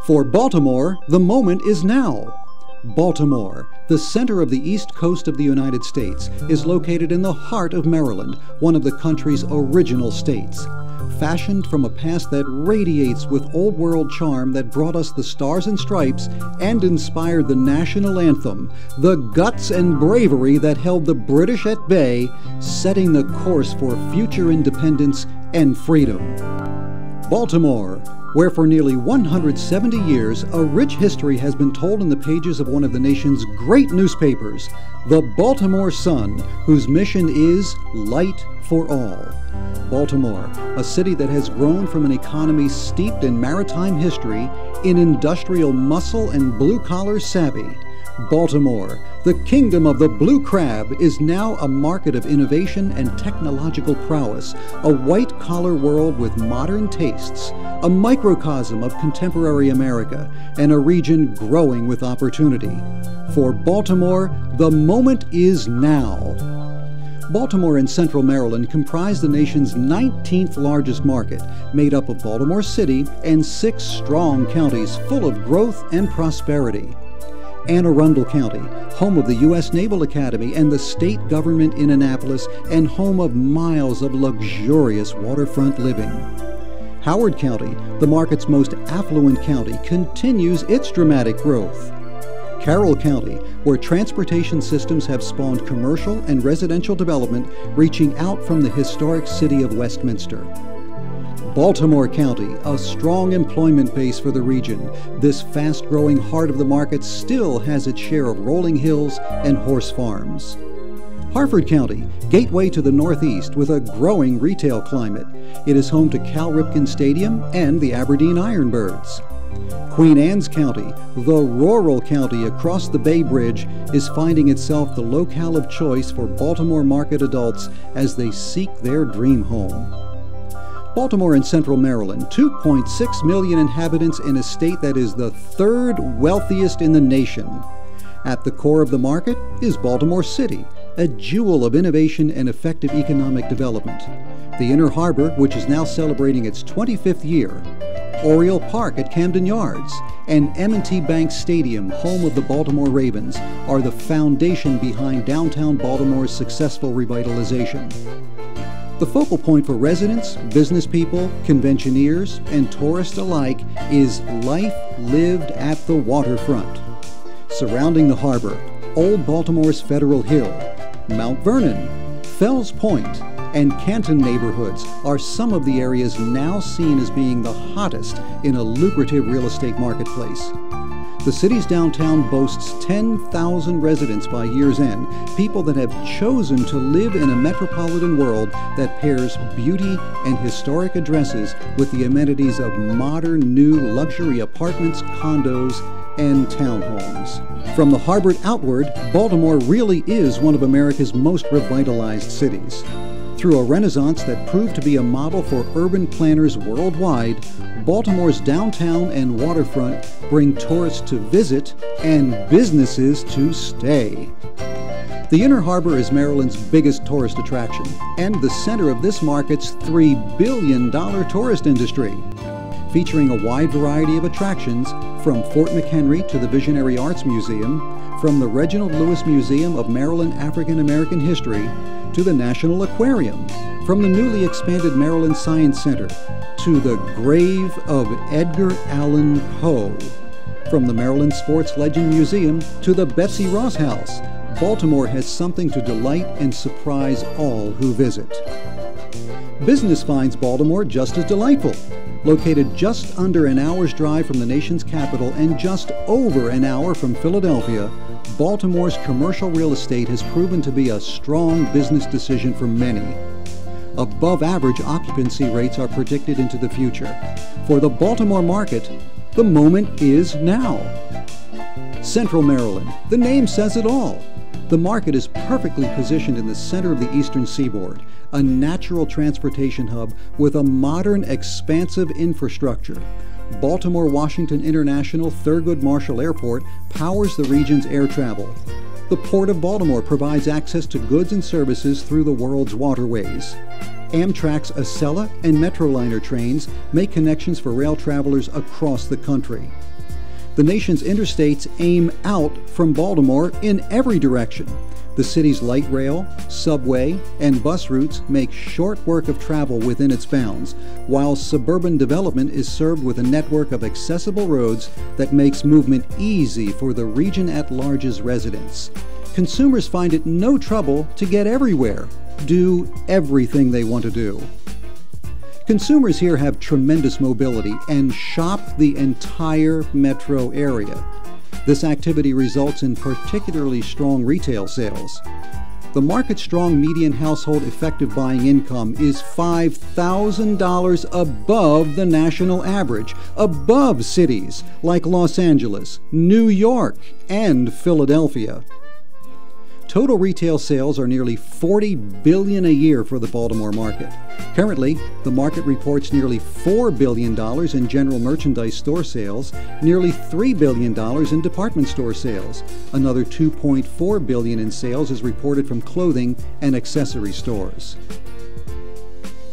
For Baltimore, the moment is now. Baltimore, the center of the east coast of the United States, is located in the heart of Maryland, one of the country's original states. Fashioned from a past that radiates with old-world charm that brought us the Stars and Stripes and inspired the national anthem, the guts and bravery that held the British at bay, setting the course for future independence and freedom. Baltimore, where for nearly 170 years a rich history has been told in the pages of one of the nation's great newspapers, the Baltimore Sun, whose mission is light for all. Baltimore, a city that has grown from an economy steeped in maritime history, in industrial muscle and blue-collar savvy. Baltimore, the kingdom of the blue crab, is now a market of innovation and technological prowess, a white-collar world with modern tastes, a microcosm of contemporary America, and a region growing with opportunity. For Baltimore, the moment is now. Baltimore and Central Maryland comprise the nation's 19th largest market, made up of Baltimore City and 6 strong counties full of growth and prosperity. Anne Arundel County, home of the U.S. Naval Academy and the state government in Annapolis, and home of miles of luxurious waterfront living. Howard County, the market's most affluent county, continues its dramatic growth. Carroll County, where transportation systems have spawned commercial and residential development reaching out from the historic city of Westminster. Baltimore County, a strong employment base for the region, this fast-growing heart of the market still has its share of rolling hills and horse farms. Harford County, gateway to the Northeast with a growing retail climate. It is home to Cal Ripken Stadium and the Aberdeen Ironbirds. Queen Anne's County, the rural county across the Bay Bridge, is finding itself the locale of choice for Baltimore market adults as they seek their dream home. Baltimore and Central Maryland, 2.6 million inhabitants in a state that is the 3rd wealthiest in the nation. At the core of the market is Baltimore City, a jewel of innovation and effective economic development. The Inner Harbor, which is now celebrating its 25th year, Oriole Park at Camden Yards, and M&T Bank Stadium, home of the Baltimore Ravens, are the foundation behind downtown Baltimore's successful revitalization. The focal point for residents, business people, conventioneers, and tourists alike is life lived at the waterfront. Surrounding the harbor, Old Baltimore's Federal Hill, Mount Vernon, Fells Point, and Canton neighborhoods are some of the areas now seen as being the hottest in a lucrative real estate marketplace. The city's downtown boasts 10,000 residents by year's end, people that have chosen to live in a metropolitan world that pairs beauty and historic addresses with the amenities of modern new luxury apartments, condos, and townhomes. From the harbor outward, Baltimore really is one of America's most revitalized cities. Through a renaissance that proved to be a model for urban planners worldwide, Baltimore's downtown and waterfront bring tourists to visit and businesses to stay. The Inner Harbor is Maryland's biggest tourist attraction and the center of this market's $3 billion tourist industry. Featuring a wide variety of attractions, from Fort McHenry to the Visionary Arts Museum, from the Reginald Lewis Museum of Maryland African American History to the National Aquarium, from the newly expanded Maryland Science Center to the grave of Edgar Allan Poe, from the Maryland Sports Legend Museum to the Betsy Ross House, Baltimore has something to delight and surprise all who visit. Business finds Baltimore just as delightful. Located just under an hour's drive from the nation's capital and just over an hour from Philadelphia, Baltimore's commercial real estate has proven to be a strong business decision for many. Above-average occupancy rates are predicted into the future. For the Baltimore market, the moment is now. Central Maryland, the name says it all. The market is perfectly positioned in the center of the eastern seaboard, a natural transportation hub with a modern, expansive infrastructure. Baltimore-Washington International Thurgood Marshall Airport powers the region's air travel. The Port of Baltimore provides access to goods and services through the world's waterways. Amtrak's Acela and Metroliner trains make connections for rail travelers across the country. The nation's interstates aim out from Baltimore in every direction. The city's light rail, subway, and bus routes make short work of travel within its bounds, while suburban development is served with a network of accessible roads that makes movement easy for the region at large's residents. Consumers find it no trouble to get everywhere, do everything they want to do. Consumers here have tremendous mobility and shop the entire metro area. This activity results in particularly strong retail sales. The market-strong median household effective buying income is $5,000 above the national average, above cities like Los Angeles, New York, and Philadelphia. Total retail sales are nearly $40 billion a year for the Baltimore market. Currently, the market reports nearly $4 billion in general merchandise store sales, nearly $3 billion in department store sales. Another $2.4 billion in sales is reported from clothing and accessory stores.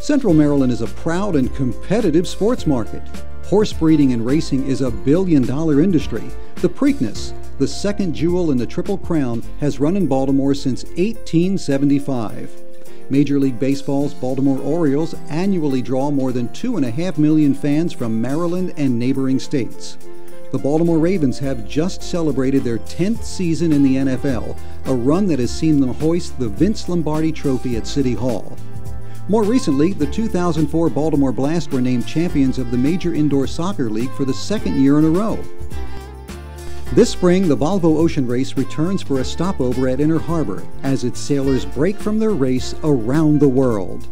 Central Maryland is a proud and competitive sports market. Horse breeding and racing is a billion-dollar industry. The Preakness, the second jewel in the Triple Crown, has run in Baltimore since 1875. Major League Baseball's Baltimore Orioles annually draw more than 2.5 million fans from Maryland and neighboring states. The Baltimore Ravens have just celebrated their 10th season in the NFL, a run that has seen them hoist the Vince Lombardi Trophy at City Hall. More recently, the 2004 Baltimore Blast were named champions of the Major Indoor Soccer League for the second year in a row. This spring, the Volvo Ocean Race returns for a stopover at Inner Harbor as its sailors break from their race around the world.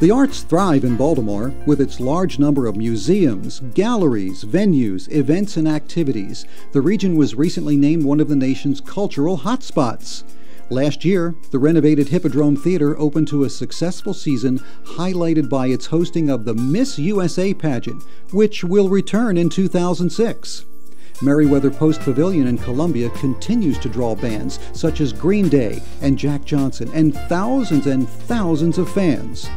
The arts thrive in Baltimore with its large number of museums, galleries, venues, events, and activities. The region was recently named one of the nation's cultural hotspots. Last year, the renovated Hippodrome Theater opened to a successful season highlighted by its hosting of the Miss USA pageant, which will return in 2006. Meriwether Post Pavilion in Columbia continues to draw bands such as Green Day and Jack Johnson and thousands of fans.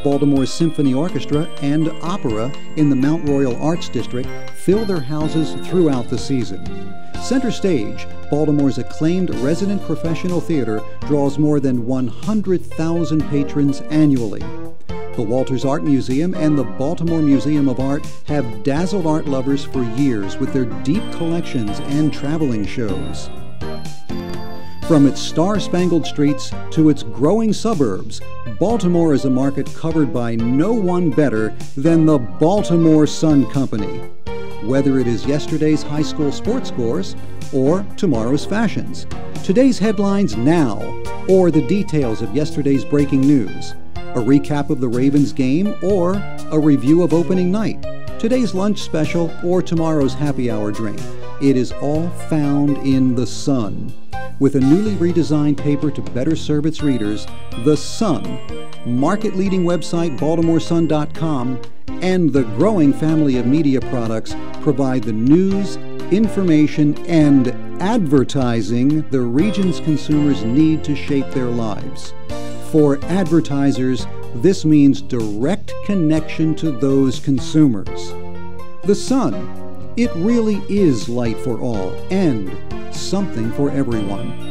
Baltimore's Symphony Orchestra and Opera in the Mount Royal Arts District fill their houses throughout the season. Center Stage, Baltimore's acclaimed resident professional theater, draws more than 100,000 patrons annually. The Walters Art Museum and the Baltimore Museum of Art have dazzled art lovers for years with their deep collections and traveling shows. From its star-spangled streets to its growing suburbs, Baltimore is a market covered by no one better than the Baltimore Sun Company. Whether it is yesterday's high school sports scores or tomorrow's fashions, today's headlines now, or the details of yesterday's breaking news, a recap of the Ravens game or a review of opening night, today's lunch special or tomorrow's happy hour drink. It is all found in The Sun. With a newly redesigned paper to better serve its readers, The Sun, market-leading website BaltimoreSun.com, and the growing family of media products provide the news, information, and advertising the region's consumers need to shape their lives. For advertisers, this means direct connection to those consumers. The Sun, it really is light for all and something for everyone.